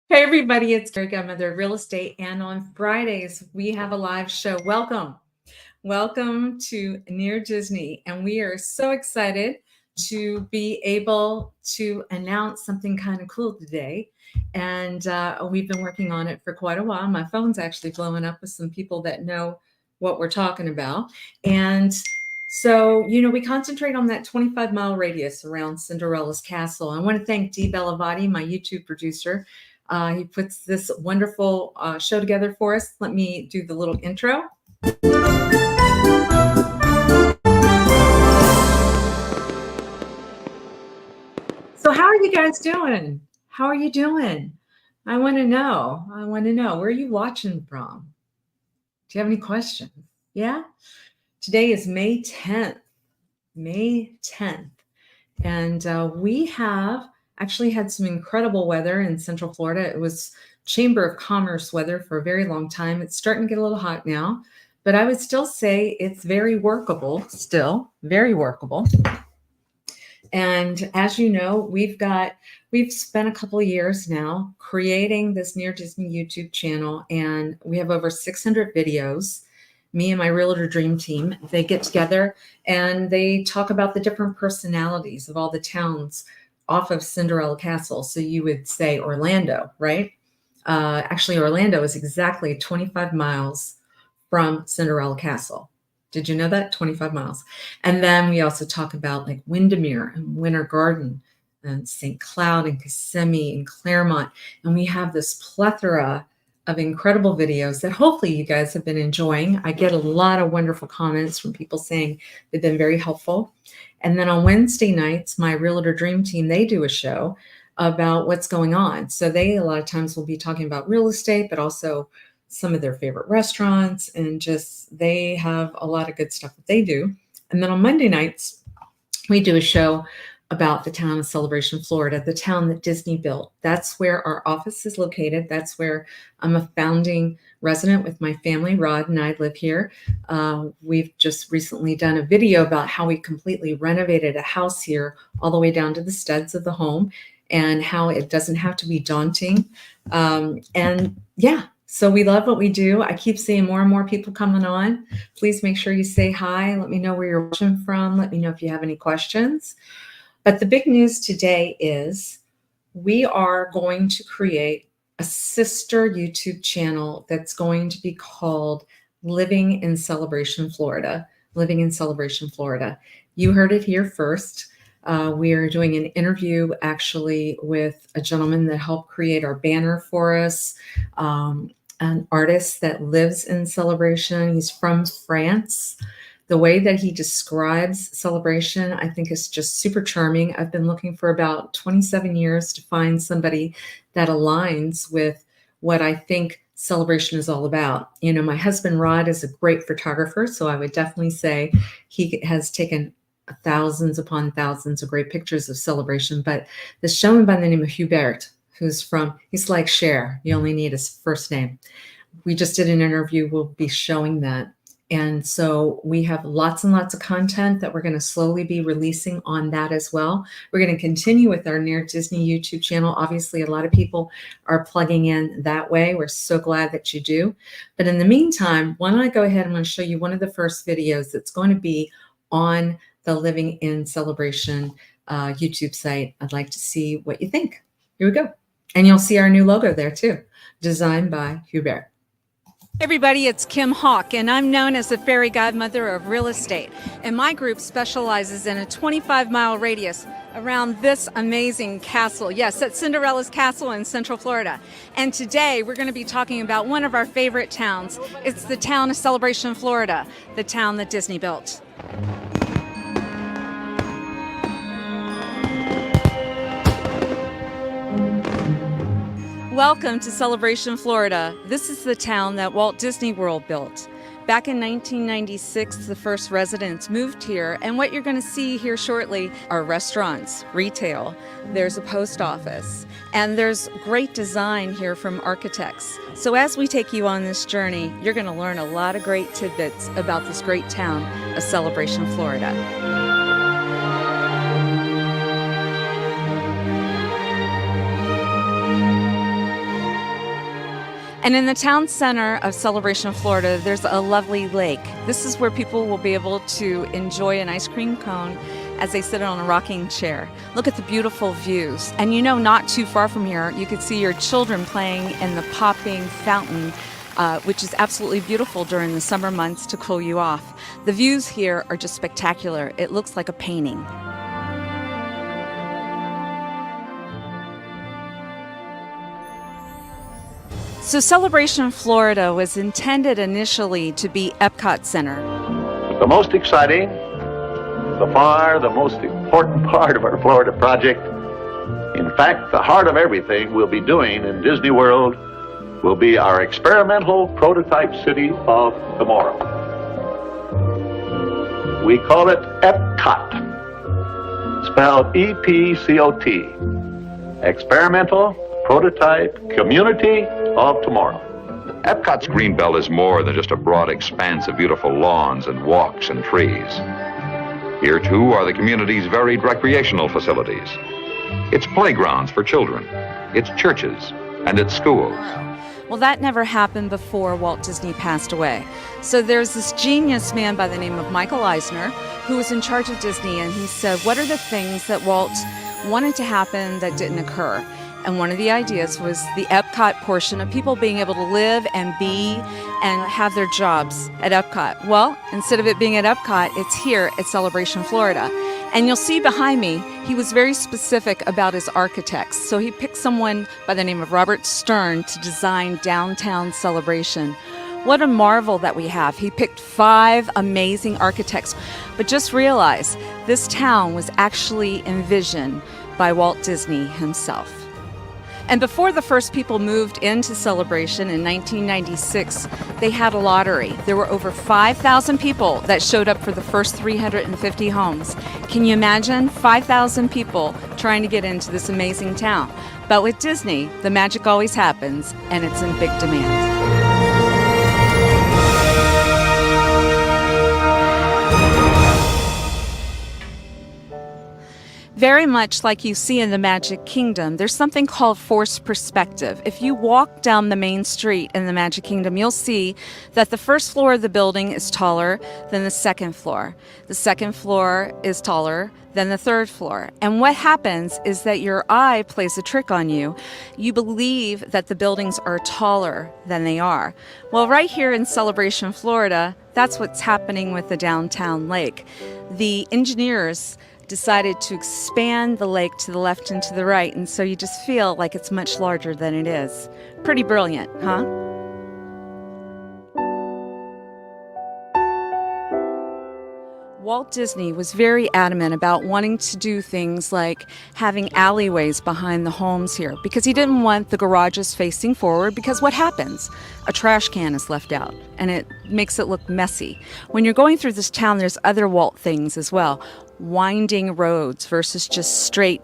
Hey everybody, it's Tori Godmother of Real Estate, and on Fridays we have a live show. Welcome to Near Disney, and we are so excited to be able to announce something kind of cool today. And we've been working on it for quite a while. My phone's actually blowing up with some people that know what we're talking about. And so, we concentrate on that 25-mile radius around Cinderella's castle. I want to thank 𝐷𝐸, my YouTube producer. He puts this wonderful show together for us. Let me do the little intro. So how are you guys doing? How are you doing? I want to know. Where are you watching from? Do you have any questions? Yeah? Today is May 10th. May 10th. And we have actually had some incredible weather in Central Florida. It was Chamber of Commerce weather for a very long time. It's starting to get a little hot now, but I would still say it's very workable, still very workable. And as you know, we've spent a couple of years now creating this Near Disney YouTube channel, and we have over 600 videos. Me and my Realtor Dream Team, they get together and they talk about the different personalities of all the towns off of Cinderella Castle. So you would say Orlando, right? Actually, Orlando is exactly 25 miles from Cinderella Castle. Did you know that? 25 miles. And then we also talk about like Windermere and Winter Garden and St. Cloud and Kissimmee and Claremont. And we have this plethora of incredible videos that hopefully you guys have been enjoying. I get a lot of wonderful comments from people saying they've been very helpful. And then on Wednesday nights, my Realtor Dream Team, they do a show about what's going on. So they a lot of times will be talking about real estate, but also some of their favorite restaurants, and just they have a lot of good stuff that they do. And then on Monday nights, we do a show about the town of Celebration, Florida, the town that Disney built. That's where our office is located. That's where I'm a founding resident with my family. Rod and I live here. We've just recently done a video about how we completely renovated a house here all the way down to the studs of the home, and how it doesn't have to be daunting. And yeah, so we love what we do. I keep seeing more and more people coming on. Please make sure you say hi. Let me know where you're watching from. Let me know if you have any questions. But the big news today is we are going to create a sister YouTube channel that's going to be called Living in Celebration, Florida. Living in Celebration, Florida. You heard it here first. We are doing an interview actually with a gentleman that helped create our banner for us, an artist that lives in Celebration. He's from France. The way that he describes Celebration, I think, is just super charming. I've been looking for about 27 years to find somebody that aligns with what I think Celebration is all about. My husband Rod is a great photographer, so I would definitely say he has taken thousands upon thousands of great pictures of Celebration. But this gentleman by the name of Hubert, he's like Cher, you only need his first name. We just did an interview. We'll be showing that. And so we have lots and lots of content that we're going to slowly be releasing on that as well. We're going to continue with our Near Disney YouTube channel. Obviously, a lot of people are plugging in that way. We're so glad that you do. But in the meantime, why don't I go ahead and I'm going to show you one of the first videos that's going to be on the Living in Celebration YouTube site. I'd like to see what you think. Here we go. And you'll see our new logo there too, designed by Hubert. Hey everybody, it's Kim Hawk, and I'm known as the fairy godmother of real estate. And my group specializes in a 25-mile radius around this amazing castle. Yes, that's Cinderella's castle in Central Florida. And today we're going to be talking about one of our favorite towns. It's the town of Celebration, Florida, the town that Disney built. Welcome to Celebration, Florida. This is the town that Walt Disney World built. Back in 1996, the first residents moved here, and what you're going to see here shortly are restaurants, retail, there's a post office, and there's great design here from architects. So as we take you on this journey, you're going to learn a lot of great tidbits about this great town of Celebration, Florida. And in the town center of Celebration, Florida, there's a lovely lake. This is where people will be able to enjoy an ice cream cone as they sit on a rocking chair. Look at the beautiful views. And you know, not too far from here, you could see your children playing in the popping fountain, which is absolutely beautiful during the summer months to cool you off. The views here are just spectacular. It looks like a painting. So Celebration, Florida was intended initially to be Epcot Center. The most exciting, the most important part of our Florida project, in fact, the heart of everything we'll be doing in Disney World will be our experimental prototype city of tomorrow. We call it Epcot, spelled E-P-C-O-T, Experimental Prototype Community of Tomorrow. Epcot's Greenbelt is more than just a broad expanse of beautiful lawns and walks and trees. Here, too, are the community's varied recreational facilities. It's playgrounds for children, it's churches, and it's schools. Well, that never happened before Walt Disney passed away. So there's this genius man by the name of Michael Eisner who was in charge of Disney, and he said, what are the things that Walt wanted to happen that didn't occur? And one of the ideas was the Epcot portion of people being able to live and be and have their jobs at Epcot. Well, instead of it being at Epcot, it's here at Celebration, Florida. And you'll see behind me, he was very specific about his architects. So he picked someone by the name of Robert Stern to design downtown Celebration. What a marvel that we have. He picked 5 amazing architects. But just realize, this town was actually envisioned by Walt Disney himself. And before the first people moved into Celebration in 1996, they had a lottery. There were over 5,000 people that showed up for the first 350 homes. Can you imagine 5,000 people trying to get into this amazing town? But with Disney, the magic always happens, and it's in big demand. Very much like you see in the Magic Kingdom, there's something called forced perspective. If you walk down the main street in the Magic Kingdom, you'll see that the first floor of the building is taller than the second floor. The second floor is taller than the third floor. And what happens is that your eye plays a trick on you. You believe that the buildings are taller than they are. Well, right here in Celebration, Florida, that's what's happening with the downtown lake. The engineers decided to expand the lake to the left and to the right, and so you just feel like it's much larger than it is. Pretty brilliant, huh? Walt Disney was very adamant about wanting to do things like having alleyways behind the homes here because he didn't want the garages facing forward, because what happens? A trash can is left out and it makes it look messy. When you're going through this town, there's other Walt things as well. Winding roads versus just straight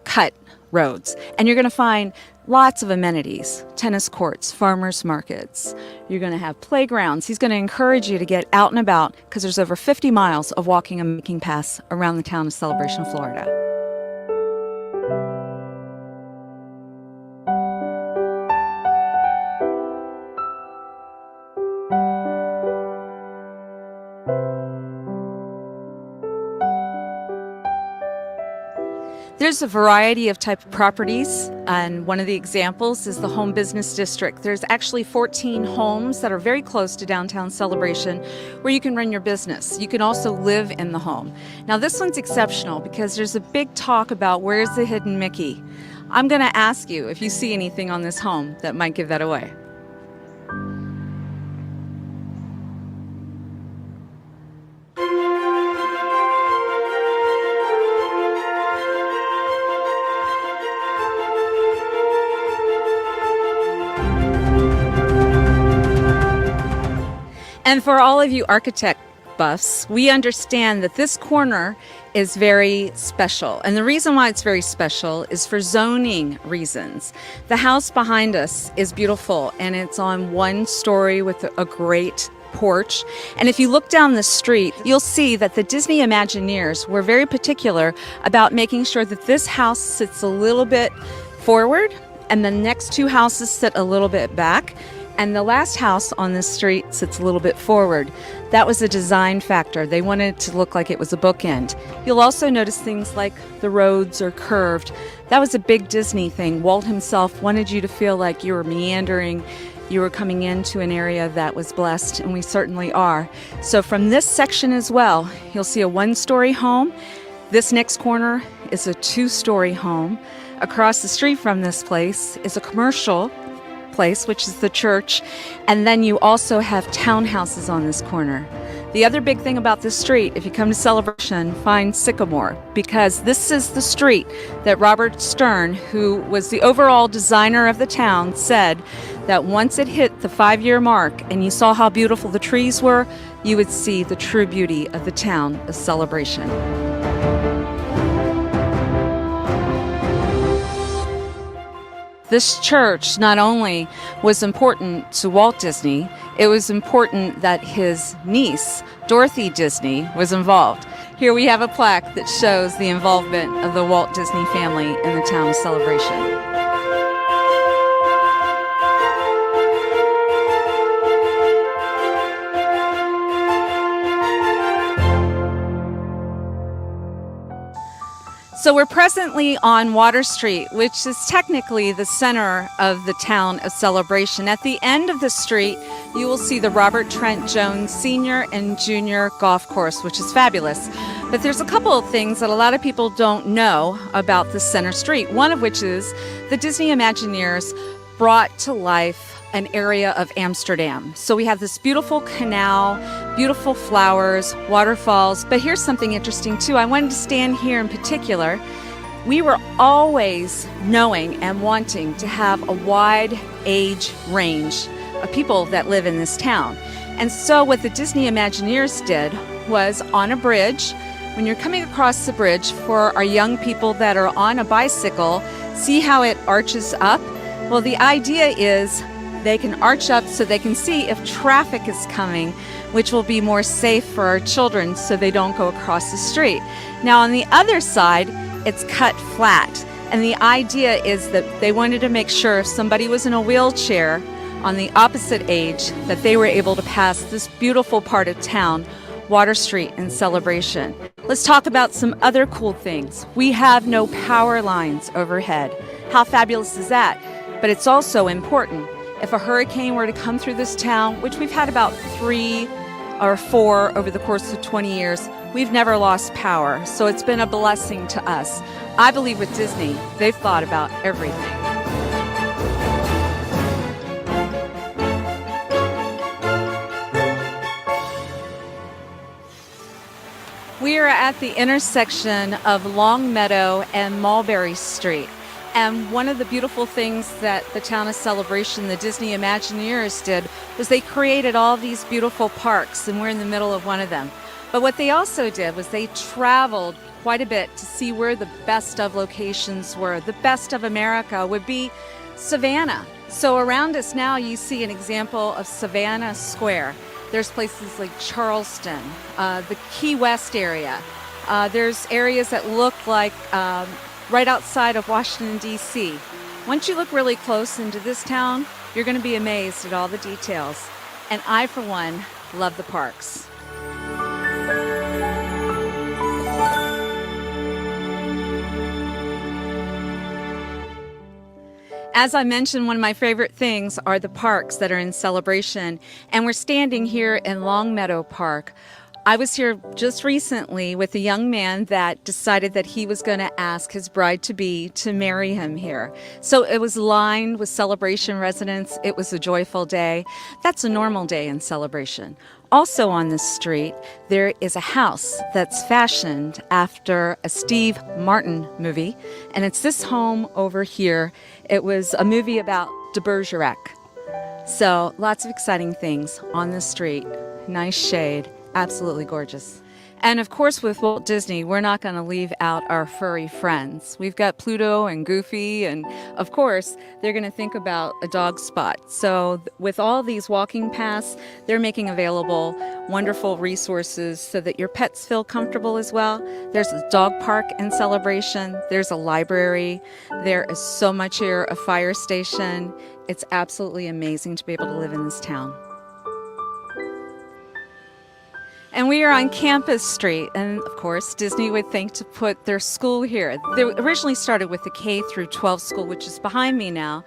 cut roads. And you're going to find lots of amenities, tennis courts, farmers markets. You're going to have playgrounds. He's going to encourage you to get out and about because there's over 50 miles of walking and making paths around the town of Celebration, Florida. There's a variety of type of properties, and one of the examples is the Home Business District. There's actually 14 homes that are very close to downtown Celebration where you can run your business. You can also live in the home. Now this one's exceptional because there's a big talk about where's the hidden Mickey. I'm going to ask you if you see anything on this home that might give that away. And for all of you architect buffs, we understand that this corner is very special. And the reason why it's very special is for zoning reasons. The house behind us is beautiful, and it's on one story with a great porch. And if you look down the street, you'll see that the Disney Imagineers were very particular about making sure that this house sits a little bit forward and the next 2 houses sit a little bit back. And the last house on this street sits a little bit forward. That was a design factor. They wanted it to look like it was a bookend. You'll also notice things like the roads are curved. That was a big Disney thing. Walt himself wanted you to feel like you were meandering, you were coming into an area that was blessed, and we certainly are. So from this section as well, you'll see a one-story home. This next corner is a two-story home. Across the street from this place is a commercial place, which is the church, and then you also have townhouses on this corner. The other big thing about this street, if you come to Celebration, find Sycamore, because this is the street that Robert Stern, who was the overall designer of the town, said that once it hit the 5-year mark and you saw how beautiful the trees were, you would see the true beauty of the town of Celebration. This church not only was important to Walt Disney, it was important that his niece, Dorothy Disney, was involved. Here we have a plaque that shows the involvement of the Walt Disney family in the town of Celebration. So we're presently on Water Street, which is technically the center of the town of Celebration. At the end of the street, you will see the Robert Trent Jones Senior and Junior Golf Course, which is fabulous. But there's a couple of things that a lot of people don't know about the center street, one of which is the Disney Imagineers brought to life an area of Amsterdam. So we have this beautiful canal, beautiful flowers, waterfalls, but here's something interesting too. I wanted to stand here in particular. We were always knowing and wanting to have a wide age range of people that live in this town. And so what the Disney Imagineers did was on a bridge, when you're coming across the bridge, for our young people that are on a bicycle, see how it arches up? Well, the idea is they can arch up so they can see if traffic is coming, which will be more safe for our children so they don't go across the street. Now on the other side, it's cut flat. And the idea is that they wanted to make sure if somebody was in a wheelchair on the opposite age, that they were able to pass this beautiful part of town, Water Street, in Celebration. Let's talk about some other cool things. We have no power lines overhead. How fabulous is that? But it's also important. If a hurricane were to come through this town, which we've had about 3 or 4 over the course of 20 years, we've never lost power. So it's been a blessing to us. I believe with Disney, they've thought about everything. We are at the intersection of Long Meadow and Mulberry Street. And one of the beautiful things that the town of Celebration, the Disney Imagineers, did was they created all these beautiful parks, and we're in the middle of one of them. But what they also did was they traveled quite a bit to see where the best of locations were. The best of America would be Savannah. So around us now you see an example of Savannah Square. There's places like Charleston, the Key West area. There's areas that look like right outside of Washington, D.C. Once you look really close into this town, you're going to be amazed at all the details. And I, for one, love the parks. As I mentioned, one of my favorite things are the parks that are in Celebration. And we're standing here in Long Meadow Park. I was here just recently with a young man that decided that he was going to ask his bride-to-be to marry him here. So it was lined with Celebration residents. It was a joyful day. That's a normal day in Celebration. Also on this street, there is a house that's fashioned after a Steve Martin movie, and it's this home over here. It was a movie about 𝐷𝐴. So lots of exciting things on the street. Nice shade. Absolutely gorgeous. And of course, with Walt Disney, we're not going to leave out our furry friends. We've got Pluto and Goofy, and of course, they're going to think about a dog spot. So with all these walking paths, they're making available wonderful resources so that your pets feel comfortable as well. There's a dog park in Celebration. There's a library. There is so much here, a fire station. It's absolutely amazing to be able to live in this town. And we are on Campus Street, and of course, Disney would think to put their school here. They originally started with the K through 12 school, which is behind me now,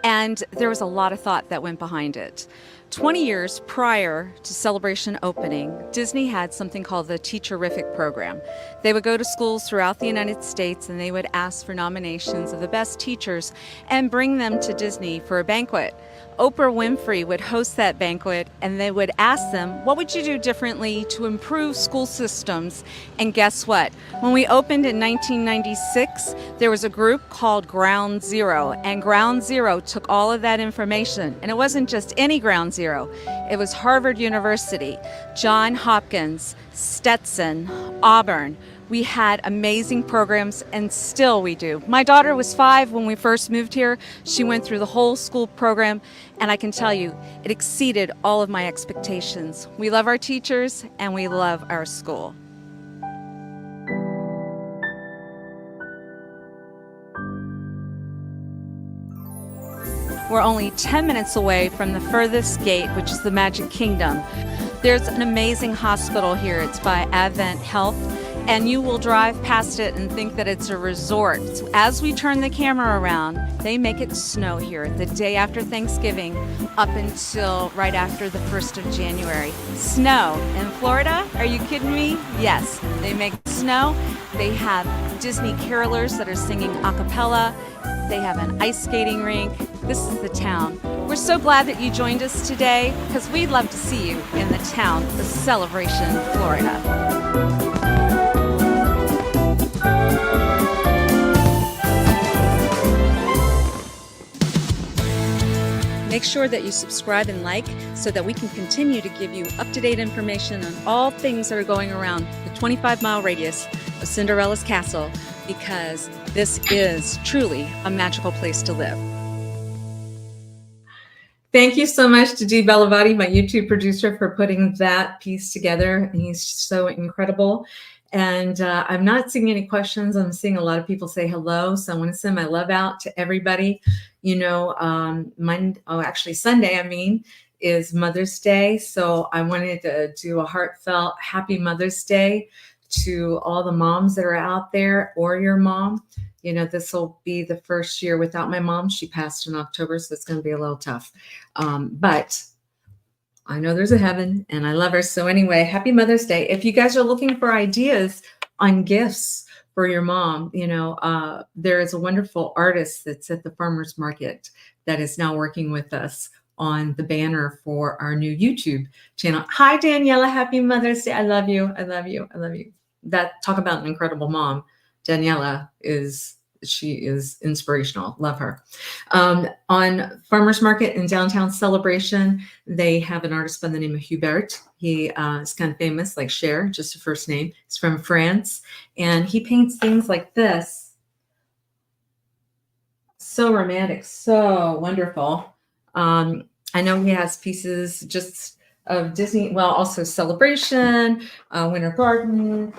and there was a lot of thought that went behind it. 20 years prior to Celebration opening, Disney had something called the Teacherific program. They would go to schools throughout the United States and they would ask for nominations of the best teachers and bring them to Disney for a banquet. Oprah Winfrey would host that banquet, and they would ask them, what would you do differently to improve school systems? And guess what? When we opened in 1996, there was a group called Ground Zero, and Ground Zero took all of that information. And it wasn't just any Ground Zero. It was Harvard University, Johns Hopkins, Stetson, Auburn. We had amazing programs, and still we do. My daughter was 5 when we first moved here. She went through the whole school program, and I can tell you, it exceeded all of my expectations. We love our teachers, and we love our school. We're only 10 minutes away from the furthest gate, which is the Magic Kingdom. There's an amazing hospital here. It's by Advent Health. And you will drive past it and think that it's a resort. So as we turn the camera around, they make it snow here the day after Thanksgiving up until right after the 1st of January. Snow in Florida? Are you kidding me? Yes, they make snow. They have Disney carolers that are singing a cappella. They have an ice skating rink. This is the town. We're so glad that you joined us today because we'd love to see you in the town of Celebration, Florida. Make sure that you subscribe and like so that we can continue to give you up-to-date information on all things that are going around the 25-mile radius of Cinderella's castle, because this is truly a magical place to live. Thank you so much to Dee Bellavati, my YouTube producer, for putting that piece together. He's so incredible. And I'm not seeing any questions. I'm seeing a lot of people say hello. So I want to send my love out to everybody. You know, Sunday, is Mother's Day. So I wanted to do a heartfelt happy Mother's Day to all the moms that are out there, or your mom. You know, this will be the first year without my mom. She passed in October, so it's going to be a little tough. But I know there's a heaven, and I love her. So anyway, happy Mother's Day. If you guys are looking for ideas on gifts for your mom, you know, there is a wonderful artist that's at the farmer's market that is now working with us on the banner for our new YouTube channel. Hi, Daniela. Happy Mother's Day. I love you. I love you. I love you. Talk about an incredible mom. Daniela she is inspirational. Love her. On Farmers Market in downtown Celebration, they have an artist by the name of Hubert. He is kind of famous, like Cher, just a first name. He's from France, and he paints things like this. So romantic, so wonderful. I know he has pieces just of Disney, well, also Celebration, Winter Garden.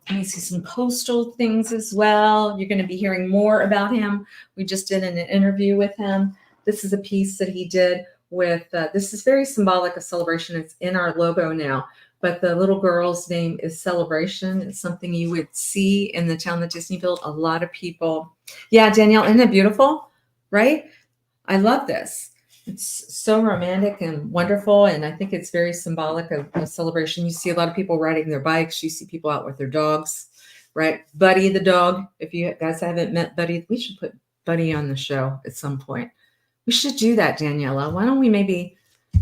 You see some coastal things as well. You're going to be hearing more about him. We just did an interview with him. This is a piece that he did with, this is very symbolic of Celebration. It's in our logo now, but the little girl's name is Celebration. It's something you would see in the town that Disney built. A lot of people. Yeah, Danielle, isn't it beautiful? Right? I love this. It's so romantic and wonderful, and I think it's very symbolic of a Celebration. You see a lot of people riding their bikes. You see people out with their dogs, right? Buddy the dog. If you guys haven't met Buddy, we should put Buddy on the show at some point. We should do that, Daniela. Why don't we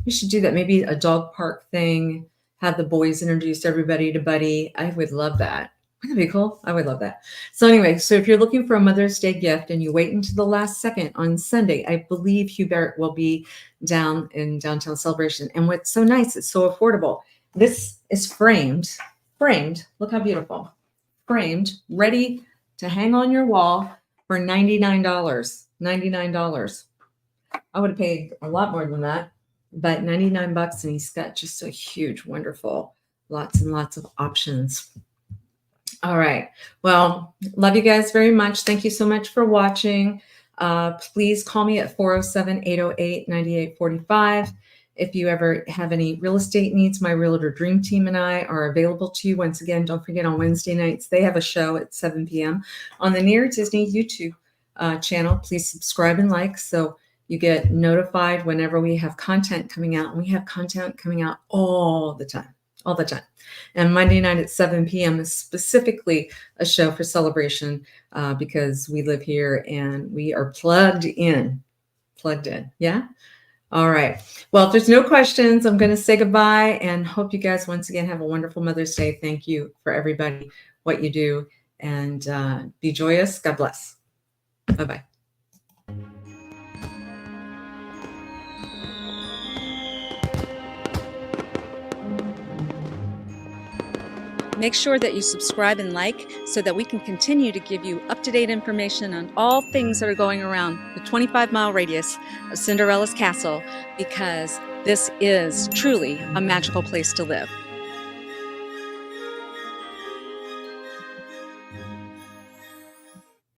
we should do that. Maybe a dog park thing, have the boys introduce everybody to Buddy. I would love that. Wouldn't that be cool? I would love that. So anyway, so if you're looking for a Mother's Day gift and you wait until the last second on Sunday, I believe Hubert will be down in downtown Celebration. And what's so nice, it's so affordable. This is framed. framed. Look how beautiful. Framed, ready to hang on your wall for $99. $99. I would have paid a lot more than that, but 99 bucks, and he's got just a huge, wonderful, lots and lots of options. All right. Well, love you guys very much. Thank you so much for watching. Please call me at 407-808-9845. If you ever have any real estate needs, my Realtor Dream Team and I are available to you. Once again, don't forget on Wednesday nights, they have a show at 7 p.m. on the Near Disney YouTube channel. Please subscribe and like so you get notified whenever we have content coming out. And we have content coming out all the time. And Monday night at 7 p.m. is specifically a show for celebration because we live here and we are plugged in. Yeah. All right. Well, if there's no questions, I'm going to say goodbye and hope you guys once again have a wonderful Mother's Day. Thank you for everybody, what you do, and be joyous. God bless. Bye-bye. Make sure that you subscribe and like so that we can continue to give you up-to-date information on all things that are going around the 25-mile radius of Cinderella's castle, because this is truly a magical place to live.